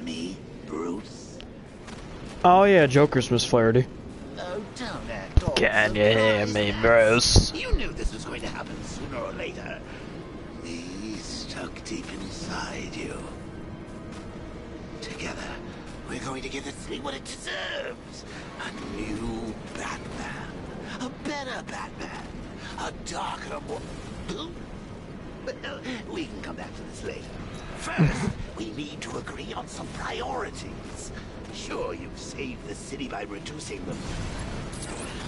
me, Bruce? Oh yeah, Joker's Miss Flaherty. Oh, don't act all Can you hear me, surprised. Bruce? You knew this was going to happen sooner or later. Me stuck deep inside you. Together, we're going to give this city what it deserves. A new Batman. A better Batman. A darker, more... Well, we can come back to this later. First, we need to agree on some priorities. Sure, you've saved the city by reducing them.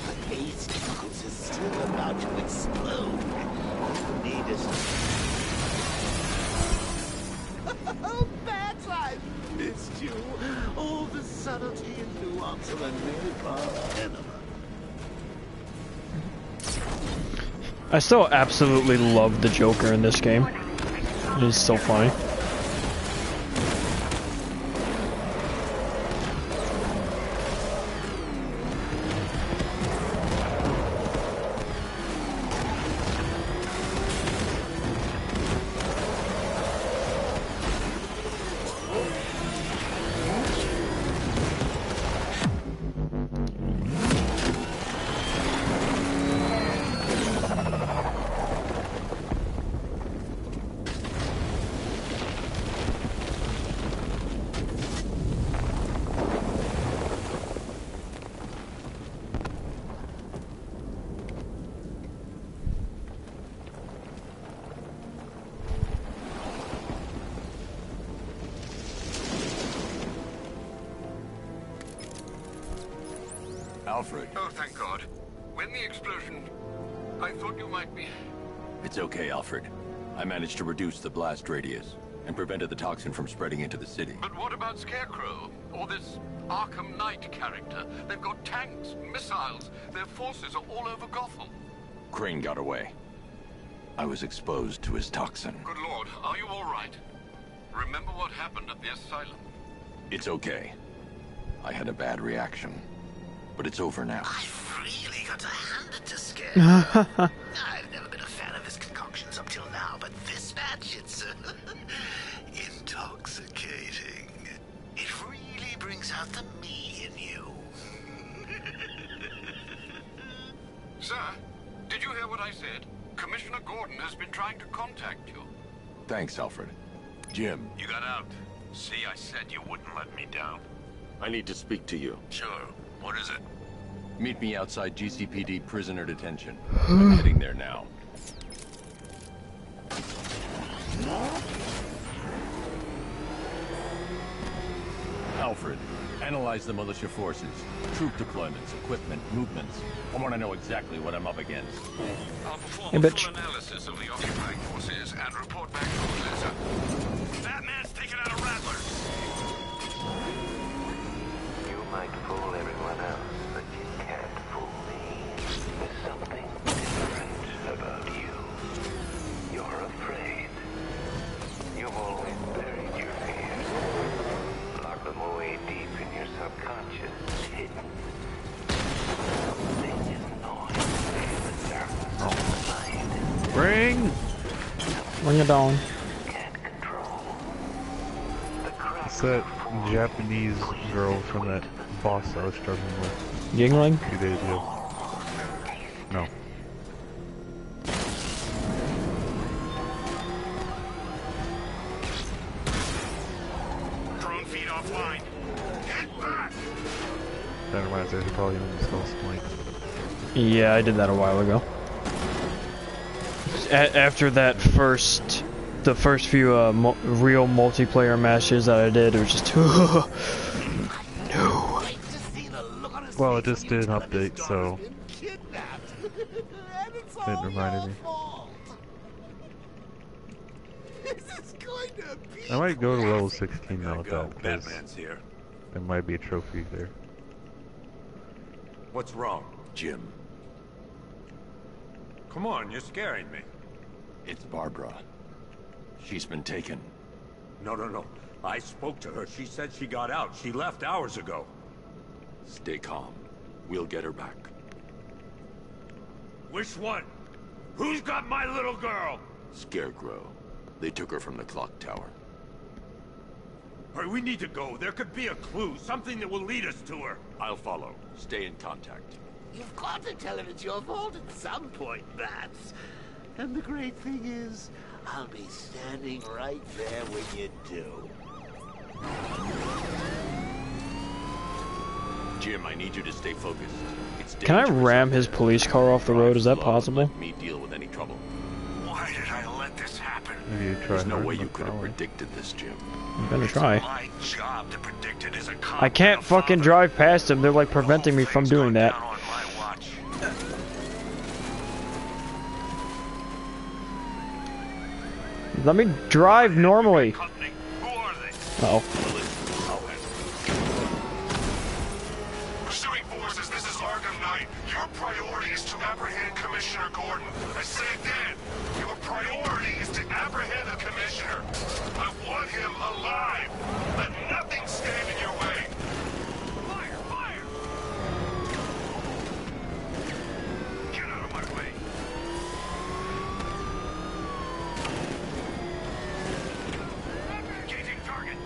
But Ace Chemicals is still about to explode. Need us. Oh, Bats, I've missed you. All the subtlety and nuance of a napalm enema. I still absolutely love the Joker in this game. It is so funny. Alfred. Oh, thank God. When the explosion... I thought you might be... It's okay, Alfred. I managed to reduce the blast radius and prevented the toxin from spreading into the city. But what about Scarecrow? Or this Arkham Knight character? They've got tanks, missiles. Their forces are all over Gotham. Crane got away. I was exposed to his toxin. Good Lord, are you all right? Remember what happened at the asylum? It's okay. I had a bad reaction. But it's over now. I've really got to hand it to Scarecrow. I've never been a fan of his concoctions up till now, but this batch, it's intoxicating. It really brings out the me in you. Sir, did you hear what I said? Commissioner Gordon has been trying to contact you. Thanks, Alfred. Jim. You got out. See, I said you wouldn't let me down. I need to speak to you. Sure. What is it? Meet me outside GCPD prisoner detention. I'm heading there now. Alfred, analyze the militia forces, troop deployments, equipment, movements. I want to know exactly what I'm up against. I'll perform Hey, a bitch. full analysis of the occupying forces and report back shortly, sir. Batman's taken out a rattler. You might fool everyone else, but you can't fool me. There's something different about you. You're afraid. You've always buried your fears. Locked them away deep in your subconscious, hidden. Something is gnawing at the surface of the mind. Bring it on. Can't control. The crack It's that Japanese girl from that boss I was struggling with Yingling? 2 days ago. No. Drone feed offline. Get back! That reminds me, I should probably install Splink. Yeah, I did that a while ago. After that the first few real multiplayer matches that I did, it was just no. Well, it just did an update, so it reminded me. I might go to level 16 now with that, because Batman's here. there might be a trophy there. What's wrong? Jim, Come on, you're scaring me. it's Barbara. She's been taken. No. I spoke to her. She said she got out. She left hours ago. Stay calm. We'll get her back. Which one? Who's got my little girl? Scarecrow. They took her from the clock tower. Hurry, we need to go. There could be a clue, something that will lead us to her. I'll follow. Stay in contact. You've got to tell him it's your fault at some point, Bats. And the great thing is, I'll be standing right there when you do. Jim, I need you to stay focused. It's Can I ram his police car off the road? Is that possible? Let me deal with any trouble. Why did I let this happen? Maybe you try There's no hurting way the you could have car. predicted this, Jim. I'm gonna try. My job to predict it as a cop. I can't fucking drive past them. They're like preventing me from doing that. On my watch. Let me drive normally. Company. Who are they? Uh oh. Pursuing forces, this is Arkham Knight. Your priority is to apprehend Commissioner Gordon. I say again, your priority is to apprehend the Commissioner. I want him alive. Let nothing stand in your way. Fire! Fire! Get out of my way. Engaging target.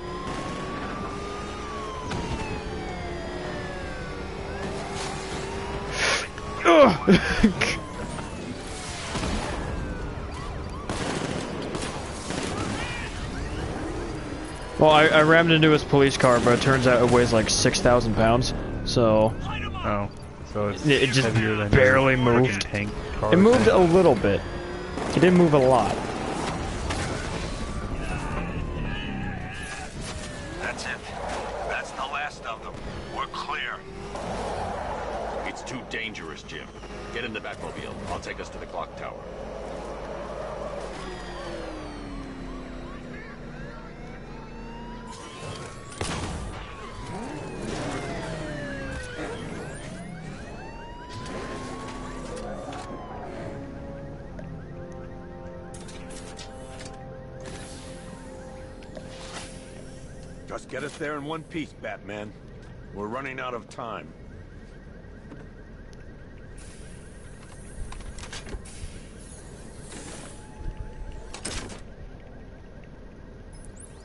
Well, I rammed into his police car, but it turns out it weighs like 6,000 pounds. So Oh, so it's it just heavier than barely your moved. fucking tank car It moved thing. a little bit. It didn't move a lot. That's it. That's the last of them. We're clear. It's too dangerous, Jim. Get in the Batmobile. I'll take us to the clock tower. Just get us there in one piece, Batman. We're running out of time.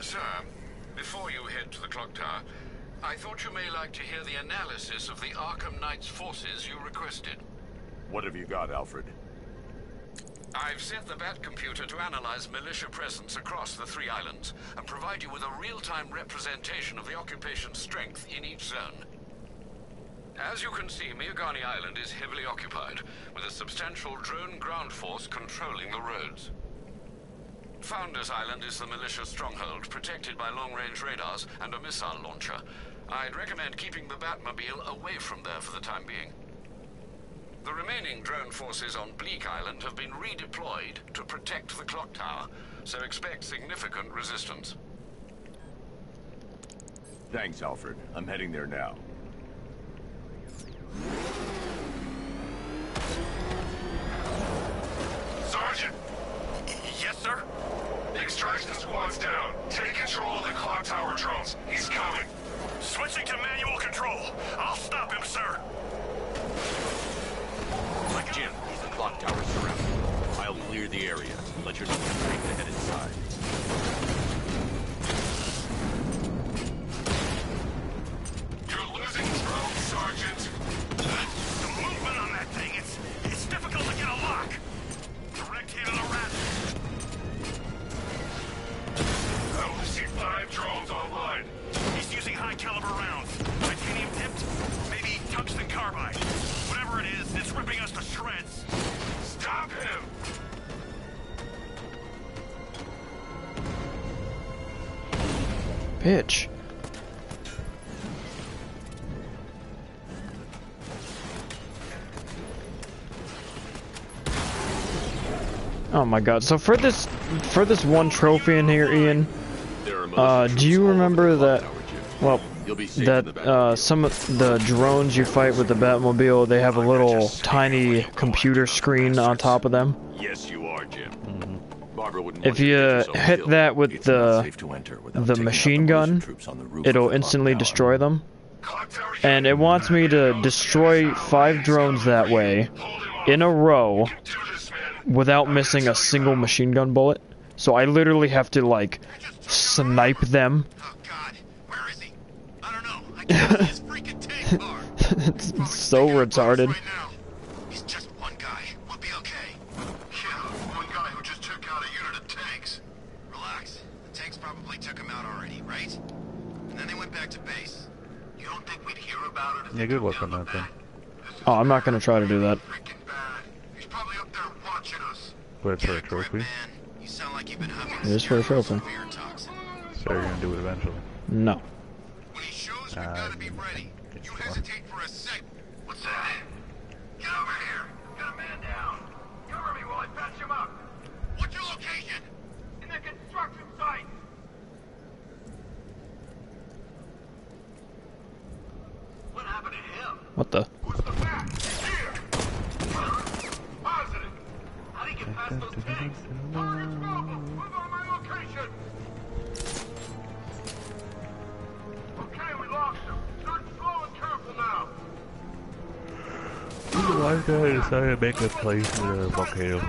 Sir, before you head to the clock tower, I thought you may like to hear the analysis of the Arkham Knight's forces you requested. What have you got, Alfred? I've set the Bat computer to analyze militia presence across the 3 islands and provide you with a real-time representation of the occupation's strength in each zone. As you can see, Miagani Island is heavily occupied, with a substantial drone ground force controlling the roads. Founders Island is the militia stronghold, protected by long-range radars and a missile launcher. I'd recommend keeping the Batmobile away from there for the time being. The remaining drone forces on Bleak Island have been redeployed to protect the clock tower, so expect significant resistance. Thanks, Alfred. I'm heading there now. Sergeant! Yes, sir? The extraction squad's down. Take control of the clock tower drones. He's coming. Switching to manual control. I'll stop him, sir. Jim, the clock tower's surrounded. I'll clear the area and let your number take to head inside. You're losing drones, Sergeant. The movement on that thing, it's difficult to get a lock. Direct hit on the rat. I only see 5 drones online. He's using high-caliber rounds. Titanium tipped, maybe tungsten carbide. Whatever it is, it's ripping us to shreds. Stop him! Bitch. Oh my god. So for this one trophy in here, Ian, There are militia do you troops all remember over the that, clock tower, Jim. well, You'll be safe in the that Batmobile. some of the drones you fight with the Batmobile, they have a little tiny computer screen on top of them? Yes, you are, Jim. Barbara wouldn't If want you to you get yourself hit killed. that with It's not the safe to enter without the taking out machine the militia gun, troops on the roof of it'll the clock instantly tower. destroy them. Clock tower And it wants me to destroy 5 drones that way in a row do this, man. without missing a single machine gun bullet. So I literally have to like snipe them Oh, God. His freaking tank car. It's so retarded. Right now. He's just one guy. We'll be okay. Yeah, one guy who just took out a unit of tanks. Relax. The tanks probably took him out already, right? And then they went back to base. You don't think we'd hear about it if Yeah, they good took luck down on the that then. back? Oh, I'm not gonna try to do that. Freaking bad. He's probably up there watching us. But it's for a Get grip, trophy. man. You sound like you've been huffing It is for a scarecrows trophy. fear toxin. So you're gonna do it eventually. No. When he shows, we've gotta be ready. You hesitate for a sec. What's that? Get over here. Got a man down. Cover me while I patch him up. What's your location? In the construction site. What happened to him? What the? Who's the back? Here. Positive. How do you get past those tanks? Target mobile. Move on my location. Okay, we lost him. Start slow and careful now. Why did I decide to make a place in a volcano?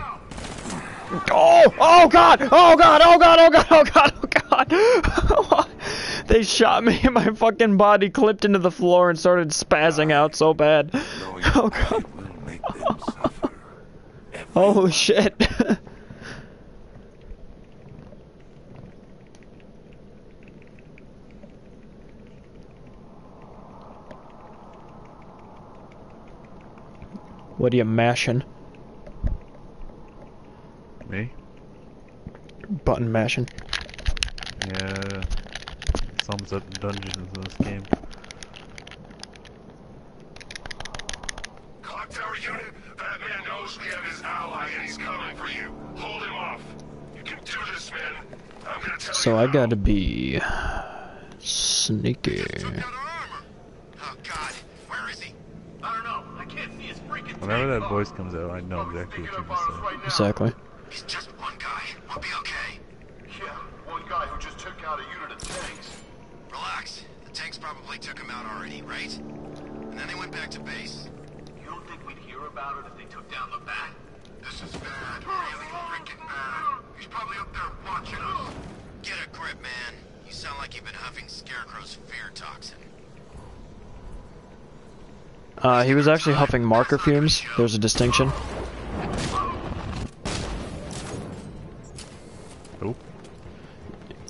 Oh! Oh god! Oh god! Oh god! Oh god! Oh god! Oh god! They shot me and my fucking body clipped into the floor and started spazzing out so bad. Oh god. Will make them suffer. Holy shit. What are you mashing? Me? Button mashing. Yeah. Sums up dungeons in this game. Clock tower unit, Batman knows we have his ally and he's coming for you. Hold him off. You can do this, man. I'm gonna tell So you I how. gotta be sneaky. Took out our armor. Oh god, where is he? I don't know. I can't see his freaking Whenever tank that car. voice comes out, I know exactly what you're Sneaking up on us gonna right now. Exactly. He's just one guy. We'll be okay. Yeah, one guy who just took out a unit of tanks. Relax. The tanks probably took him out already, right? And then they went back to base. You don't think we'd hear about it if they took down the bat? This is bad. Really freaking bad. He's probably up there watching us. Get a grip, man. You sound like you've been huffing Scarecrow's fear toxin. He was actually huffing marker fumes. There's a distinction. Nope.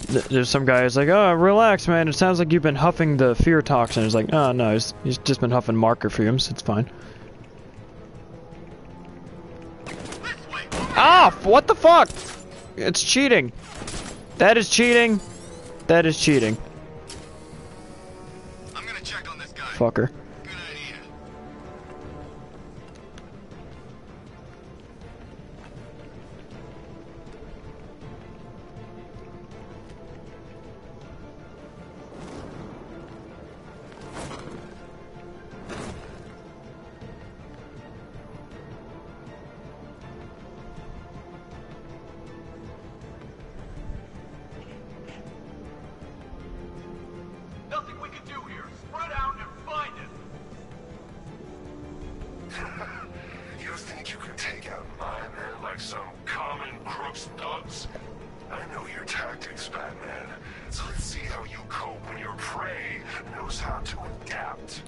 There's some guy who's like, oh, relax, man. It sounds like you've been huffing the fear toxin. He's like, oh, no, he's just been huffing marker fumes. It's fine. Ah, what the fuck? It's cheating. That is cheating. That is cheating. I'm gonna check on this guy. Fucker. Good idea. Nothing we can do here. Spread out and find him. You think you can take out my men like some common crooks thugs? I know your tactics, Batman. So let's see how you cope when your prey knows how to adapt.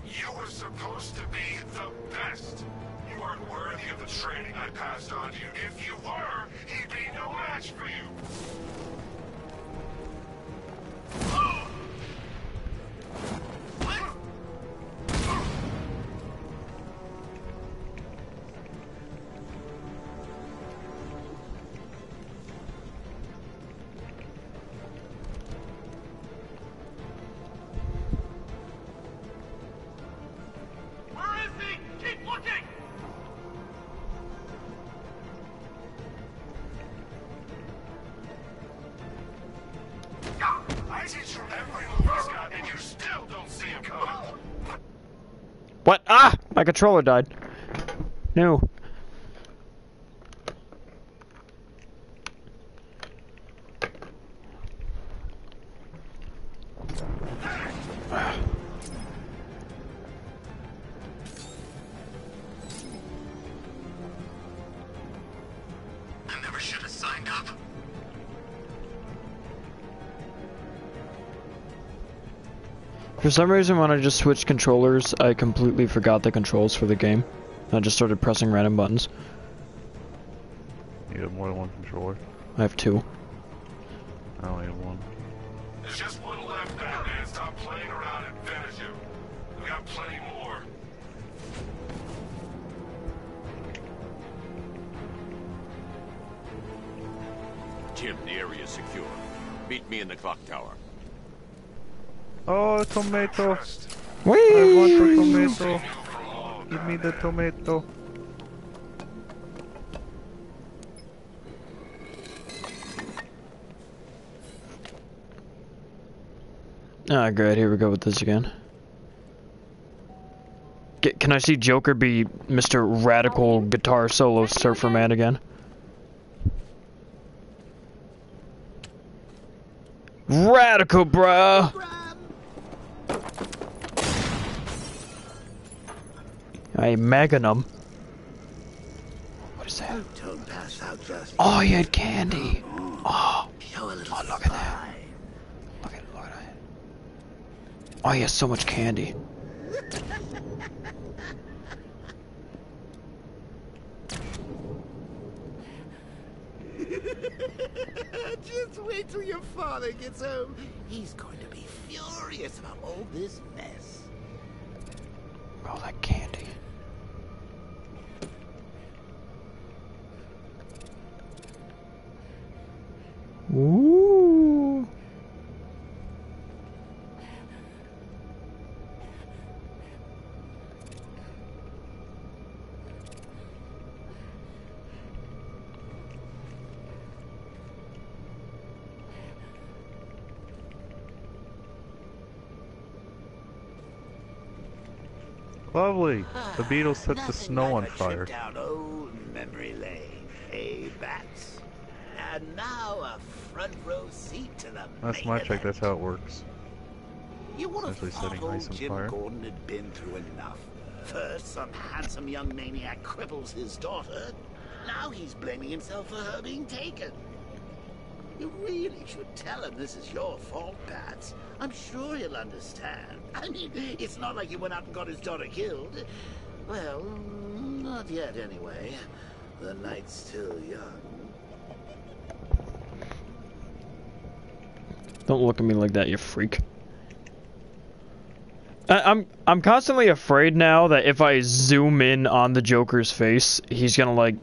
You were supposed to be the best. You aren't worthy of the training I passed on to you. If you were, he'd be no match for you. Where is he? Keep looking! I teach from every move he's got, and you still don't see him coming. What? Ah! My controller died. No. Link up. For some reason, when I just switched controllers, I completely forgot the controls for the game. I just started pressing random buttons. You have more than one controller? I have 2. I only have 1. There's just one left, Batman. Stop playing around and finish him. We got plenty more. Jim, the area is secure. Meet me in the clock tower. Oh, tomato! Whee! I want the tomato! Give me the tomato. Ah, great, here we go with this again. Can I see Joker be Mr. Radical Guitar Solo Surfer Man again? Radical, bruh! Hey, Magnum. What is that? Don't pass out just. Oh, he had candy. Oh, Show a little look at that. Look at that. Oh, he has so much candy. Just wait till your father gets home. He's going to be furious about all this mess. All that candy. Ooh. Lovely! The Beatles set the Nothing snow on like a fire. trip down old memory lane, eh, Bats? And now a front row seat to the That's main my check, event. that's how it works. You would have Essentially thought setting old ice on Jim fire. Gordon had been through enough. First, some handsome young maniac cripples his daughter. Now he's blaming himself for her being taken. You really should tell him this is your fault, Bats. I'm sure he'll understand. I mean, it's not like you went out and got his daughter killed. Well, not yet anyway. The night's still young. Don't look at me like that, you freak. I'm constantly afraid now that if I zoom in on the Joker's face, he's gonna like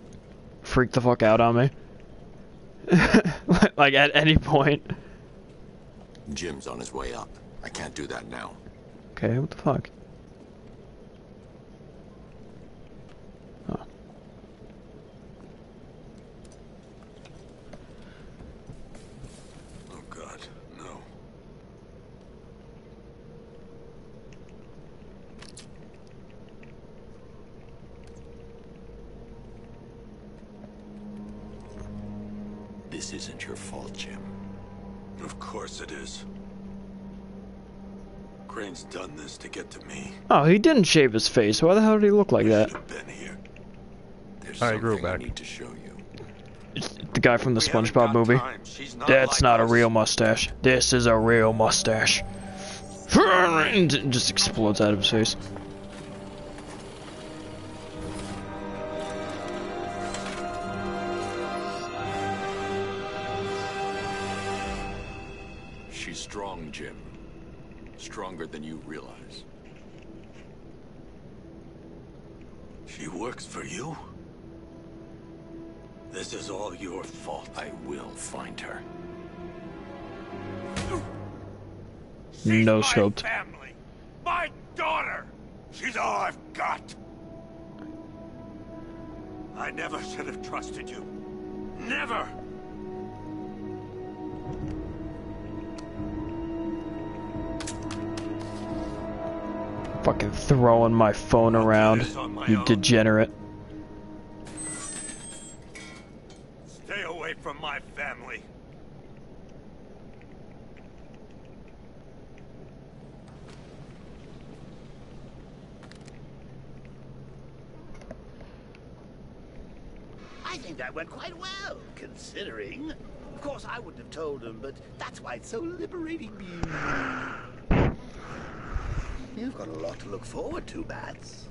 freak the fuck out on me. Like at any point. Jim's on his way up. I can't do that now. Okay, what the fuck? Oh. Oh God, no. This isn't your fault, Jim. Of course it is. Crane's done this to get to me. Oh, he didn't shave his face. Why the hell did he look like that? Should've been here. There's I grew something I back. need to show you. It's the guy from the We haven't SpongeBob got movie. time. She's not That's like not a us. real mustache. This is a real mustache. And it just explodes out of his face. She's strong, Jim. Stronger than you realize. She works for you? This is all your fault. I will find her. She's No my scoped. family. My daughter. She's all I've got. I never should have trusted you. Never. Fucking throwing my phone I'll do around, this on my you own. degenerate. Stay away from my family. I think that went quite well, considering. considering. Of course, I wouldn't have told him, but that's why it's so liberating being... You've got a lot to look forward to, Bats.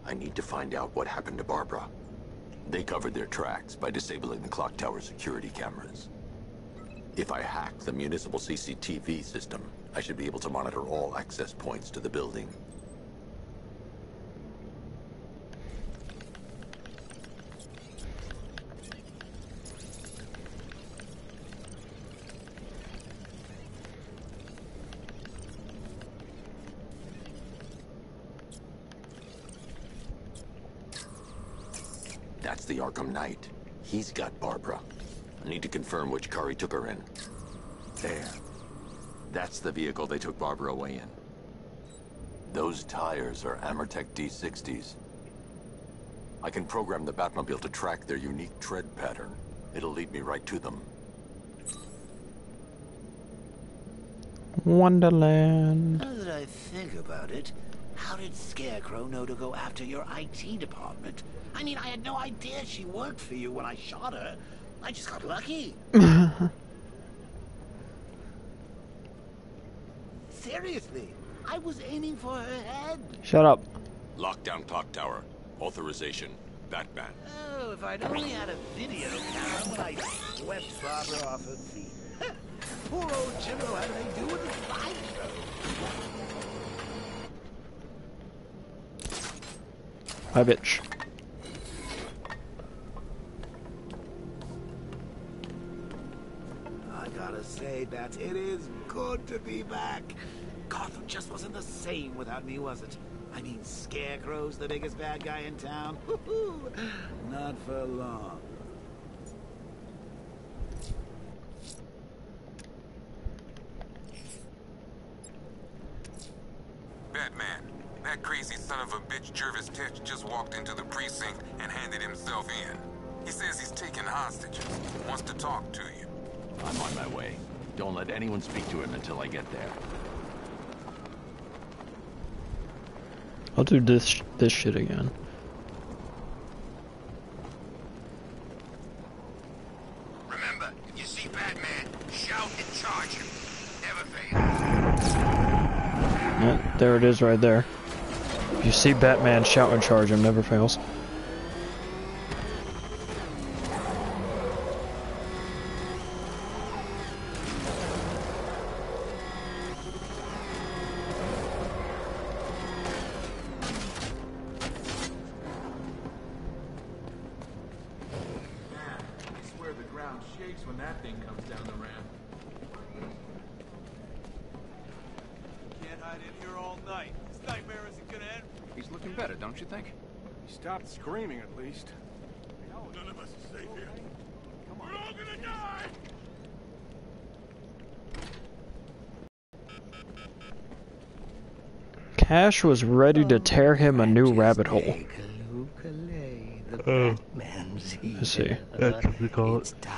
I need to find out what happened to Barbara. They covered their tracks by disabling the clock tower security cameras. If I hack the municipal CCTV system, I should be able to monitor all access points to the building. That's the Arkham Knight. He's got Barbara. I need to confirm which car he took her in. There. That's the vehicle they took Barbara away in. Those tires are Amertech D60s. I can program the Batmobile to track their unique tread pattern. It'll lead me right to them. Wonderland. Now that I think about it, how did Scarecrow know to go after your IT department? I mean, I had no idea she worked for you when I shot her. I just got lucky. Seriously, I was aiming for her head. Shut up. Lockdown clock tower. Authorization. Batman. Oh, if I'd only had a video camera when I swept Barbara off her feet. Poor old Jimbo had anything to do with his slideshow. Hi, bitch. I gotta say, Bats, it is good to be back. Gotham just wasn't the same without me, was it? I mean, Scarecrow's the biggest bad guy in town. Not for long. Batman, that crazy son of a bitch Jervis Tetch just walked into the precinct and handed himself in. He says he's taking hostages, wants to talk to you. I'm on my way. Don't let anyone speak to him until I get there. I'll do this shit again. Remember, if you see Batman, shout and charge him. Never fail. Oh, there it is right there. If you see Batman, shout and charge him, never fails. Stop screaming, at least. None of us is safe here. Come on. We're all gonna die! Cash was ready to tear him a new rabbit hole. I see. That's what we call it. It's time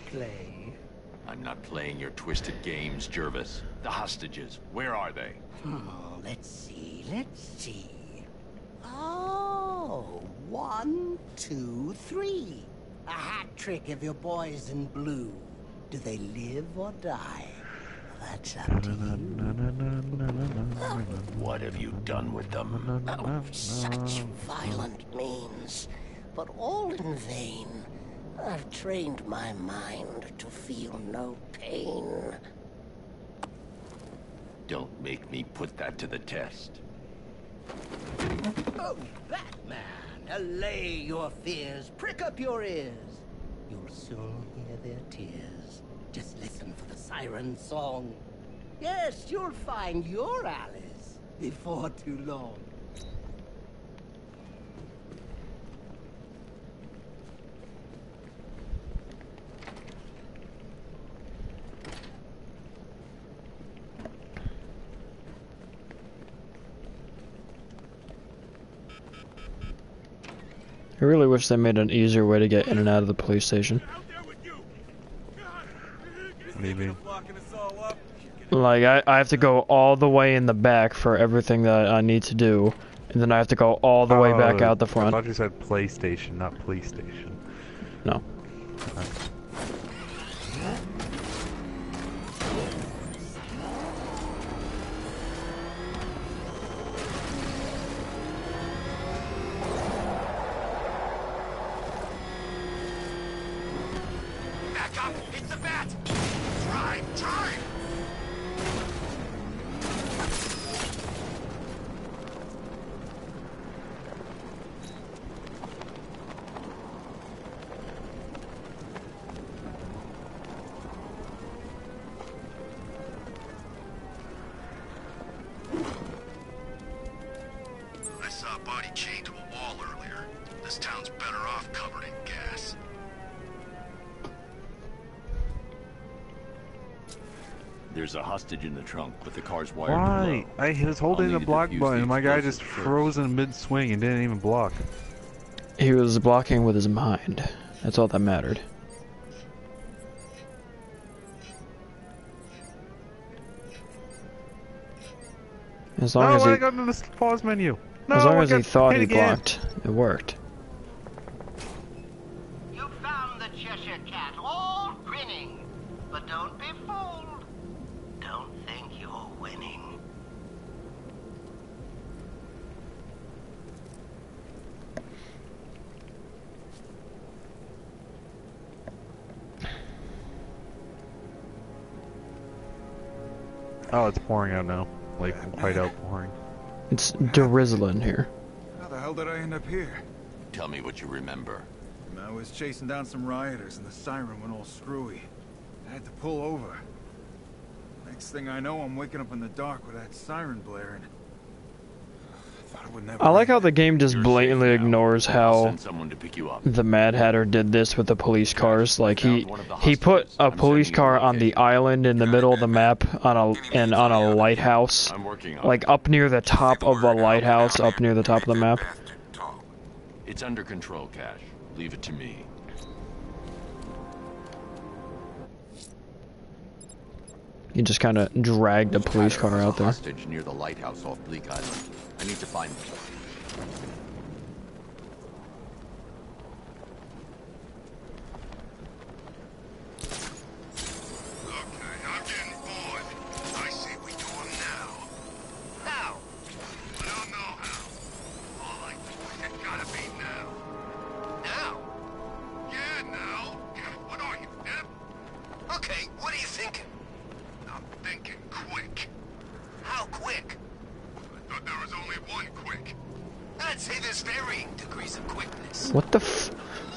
to play. I'm not playing your twisted games, Jervis. The hostages, where are they? Let's see, let's see. Oh, 1, 2, 3. A hat trick of your boys in blue. Do they live or die? That's up to you. What have you done with them? Oh, such violent means, but all in vain. I've trained my mind to feel no pain. Don't make me put that to the test. Oh, Batman, allay your fears, prick up your ears. You'll soon hear their tears. Just listen for the siren song. Yes, you'll find your Alice before too long. I really wish they made an easier way to get in and out of the police station. What do you mean? Like, I have to go all the way in the back for everything that I need to do, and then I have to go all the way back out the I front. thought you said PlayStation, not PlayStation. No. Back up! It's the bat! Drive! Drive! I saw a body chained to a wall earlier. This town's better off covered in gas. There's a hostage in the trunk, but the car's wired Why? to low. He was holding the need to block defuse button. the My guy just explosive froze in mid-swing and didn't even block. He was blocking with his mind. That's all that mattered. As long as I he, got in the pause menu. No, as long I as he got thought hit he again. blocked, it worked. You found the Cheshire Cat, all grinning. But don't be fooled. Don't think you're winning. Oh, it's pouring out now. Like, white out pouring. It's drizzling here. How the hell did I end up here? Tell me what you remember. I was chasing down some rioters and the siren went all screwy. I had to pull over. Next thing I know, I'm waking up in the dark with that siren blaring. I thought it would never I like how end. the game just blatantly ignores I'll how send someone to pick you up. the Mad Hatter did this with the police cars. Like he put a I'm police sending you car a on the location. island in the middle of the map on a lighthouse, I'm working on like up near the top of a lighthouse, up near the top of the map. It's under control, Cash. Leave it to me. He just kind of dragged a police car There's a out there. hostage near the lighthouse off Bleak Island. I need to find them. Okay, I'm getting bored. I say we do them now. How? I don't know how. All I know is it gotta be now. Now? Yeah, now. What are you, Neb? Okay, what are you thinking? I'm thinking quick. How quick? I thought there was only one quick. I'd say there's varying degrees of quickness. What the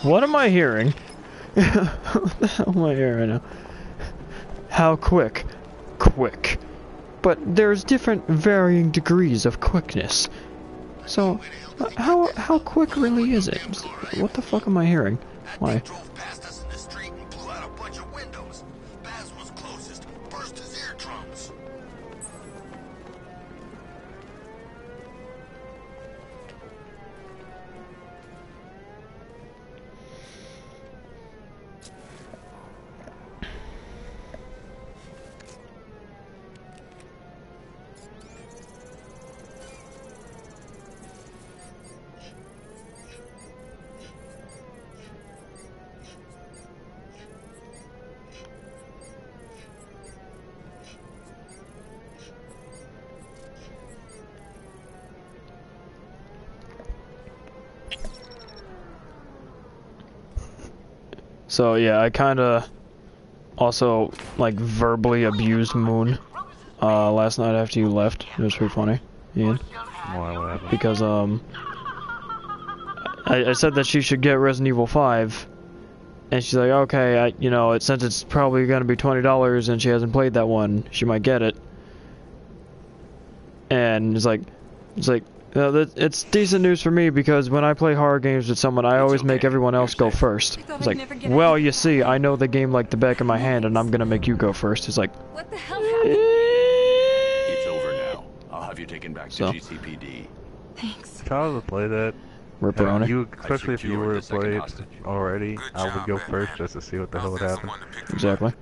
what am I hearing? What the hell am I hearing right now? How quick? Quick. But there's different varying degrees of quickness. So, how quick really is it? What the fuck am I hearing? Why? Drove past us in the street and blew out a bunch of windows. Baz was closest, burst his eardrums. So yeah, I kinda also like verbally abused Moon last night after you left. It was pretty funny, Ian. Why, what happened? Because I said that she should get Resident Evil 5, and she's like, okay, you know, since it's probably gonna be $20 and she hasn't played that one, she might get it. And it's like, it's decent news for me because when I play horror games with someone, I always make everyone else go first. It's like, well, you see, I know the game like the back of my hand, and I'm gonna make you go first. It's like, What the hell happened? It's over now. I'll have you taken back to So. GCPD. Thanks. Child to play that. Ripperoni. You, especially if you secured were the to second play it hostage. already, Good I would job, go Batman. first just to see what the I'll hell would send happen. someone to pick them up. Exactly.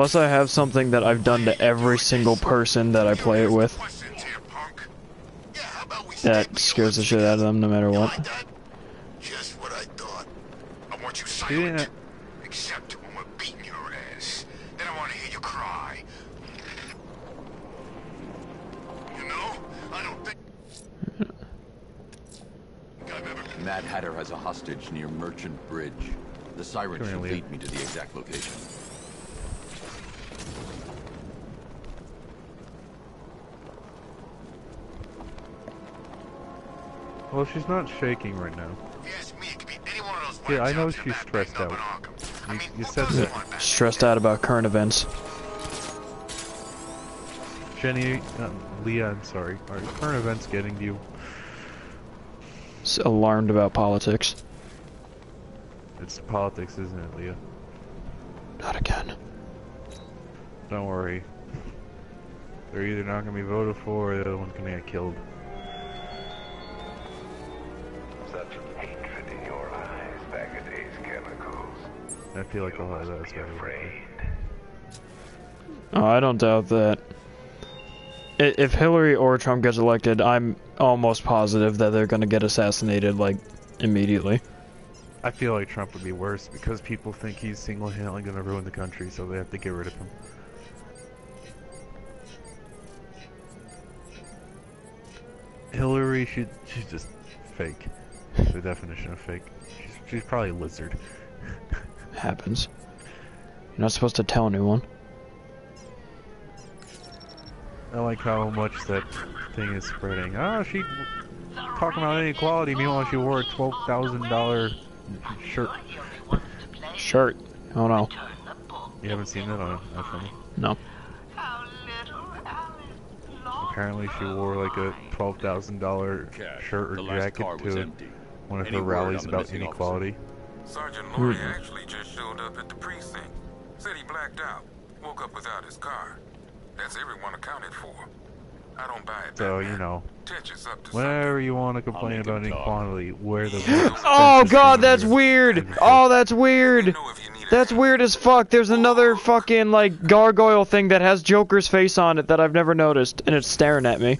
Plus, I have something that I've done to every single person that I play it with. That scares the shit out of them no matter what. Just what I thought. I want you silent. Except when we're beating your ass. Then I want to hear you cry. You know, I don't think I've ever... Mad Hatter has a hostage near Merchant Bridge. The siren should lead me to the exact location. Well, she's not shaking right now. Yeah, I know she's stressed out. You said that. Stressed out about current events. Jenny, Leah, I'm sorry. Are current events getting to you? Alarmed about politics. It's politics, isn't it, Leah? Not again. Don't worry. They're either not going to be voted for or the other one's going to get killed. Such hatred in your eyes, Bagaday's chemicals. I feel like a lot of that's afraid. Oh, I don't doubt that. If Hillary or Trump gets elected, I'm almost positive that they're gonna get assassinated, like, immediately. I feel like Trump would be worse because people think he's single-handedly gonna ruin the country, so they have to get rid of him. Hillary, she's just fake. The definition of fake. She's probably a lizard. Happens. You're not supposed to tell anyone. I like how much that thing is spreading. Oh, she talking about inequality. Meanwhile, she wore a $12,000 shirt. Shirt? Oh no. You haven't seen that on iPhone? No. Apparently, she wore like a $12,000 shirt or jacket to one of her rallies about inequality. Sergeant Laurie actually just showed up at the precinct. Said he blacked out. Woke up without his car. That's everyone accounted for. I don't buy it. So, you know, Tension's up to whenever you want to complain about inequality, where the Oh god, that's weird! Oh, that's weird! That's weird as fuck. There's another fucking, like, gargoyle thing that has Joker's face on it that I've never noticed, and it's staring at me.